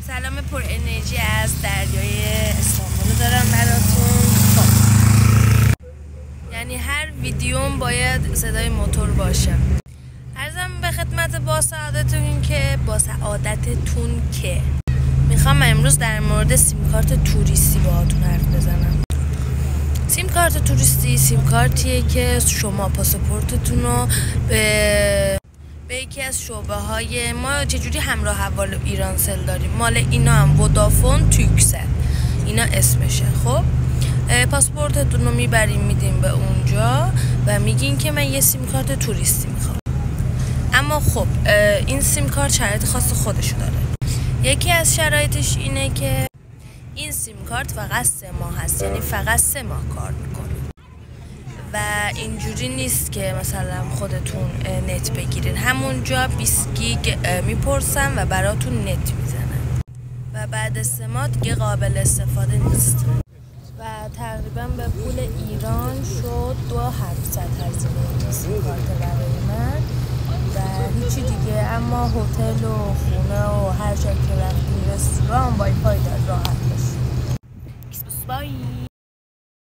سلام پر انرژی از دریای استانبول دارم براتون. یعنی هر ویدیوم باید صدای موتور باشه. عرضم به خدمت با سعادتتون که میخوام امروز در مورد سیم کارت توریستی باهاتون حرف بزنم. سیم کارت توریستی سیم کارتیه که شما پاسپورتتون رو به یکی از شعبه های ما چجوری همراه اول ایرانسل داریم، مال اینا هم ودافون تویکست اینا اسمشه. خب پاسپورتتون رو میبریم میدیم به اونجا و میگین که من یه سیم کارت توریستی میخوام. اما خب این سیم کارت شرایط خاص خودشو داره. یکی از شرایطش اینه که این سیم کارت فقط 3 ماه هست، یعنی فقط 3 ماه کار میکنه و اینجوری نیست که مثلا خودتون نت بگیرین. همونجا 20 گیگ میپرسن و براتون نت میزنن و بعد 3 ماه دیگه قابل استفاده نیست و تقریبا به پول ایران شد 2700 هزینه سیم کارت برای من و هیچی دیگه. اما هتل و خونه و هر جا که رفتیم رستوران وای فای داره راحت باشید.